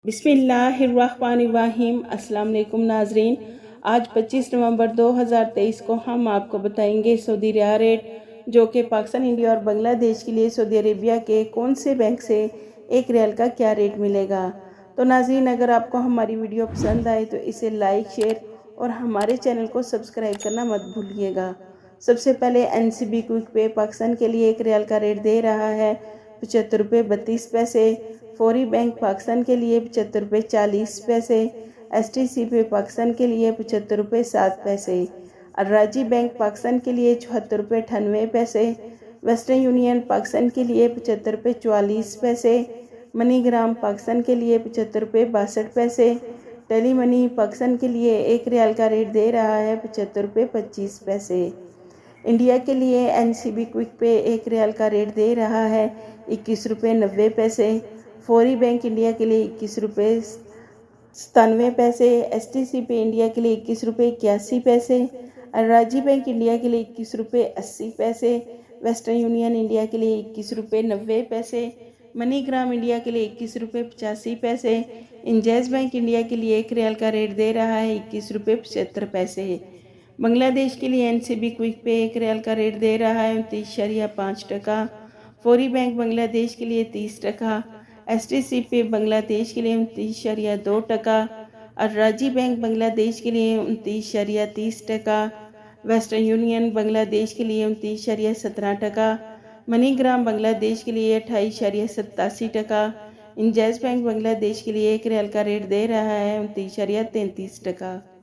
बिस्मिल्लाहिर्रहमानिर्रहीम। अस्सलाम वालेकुम नाजरीन। आज 25 नवंबर 2023 को हम आपको बताएंगे सऊदी रियाल रेट, जो कि पाकिस्तान, इंडिया और बांग्लादेश के लिए सऊदी अरेबिया के कौन से बैंक से एक रियाल का क्या रेट मिलेगा। तो नाजरीन, अगर आपको हमारी वीडियो पसंद आए तो इसे लाइक, शेयर और हमारे चैनल को सब्सक्राइब करना मत भूलिएगा। सबसे पहले NCB क्विक पे पाकिस्तान के लिए एक रियाल का रेट दे रहा है 75 रुपये 32 पैसे। फौरी बैंक पाकिस्तान के लिए 75 रुपये 40 पैसे। STC पे पाकिस्तान के लिए 75 रुपये 7 पैसे। अर्राजी बैंक पाकिस्तान के लिए 74 रुपये 98 पैसे। वेस्टर्न यूनियन पाकिस्तान के लिए 75 रुपये 44 पैसे। मनीग्राम पाकिस्तान के लिए 75 रुपये 62 पैसे। टेली मनी पाकिस्तान के लिए एक रियाल का रेट दे रहा है 75 रुपये 25 पैसे। इंडिया के लिए NCB क्विक पे एक रियाल का रेट दे रहा है 21 रुपये 90 पैसे। फौरी बैंक इंडिया के लिए 21 रुपये 97 पैसे। STC पे इंडिया के लिए 21 रुपये 81 पैसे। अर्राजी बैंक इंडिया के लिए 21 रुपये 80 पैसे। वेस्टर्न यूनियन इंडिया के लिए 21 रुपये 90 पैसे। मनीग्राम इंडिया के लिए 21 रुपये 85 पैसे। इंजैज़ बैंक इंडिया के लिए एक रियाल का रेट दे रहा है 21 रुपये 75 पैसे। बांग्लादेश के लिए NCB क्विक पे एक रियाल का रेट दे रहा है 29.5 टका। फौरी बैंक बांग्लादेश के लिए 30 टका। STC पे बांग्लादेश के लिए 29.2 टका। अर्राजी बैंक बांग्लादेश के लिए 29.30 टका। वेस्टर्न यूनियन बांग्लादेश के लिए 29.17 टका। मनीग्राम बांग्लादेश के लिए 28.87 टका। इंजैज़ बैंक बांग्लादेश के लिए एक रियाल का रेट दे रहा है 29.33 टका।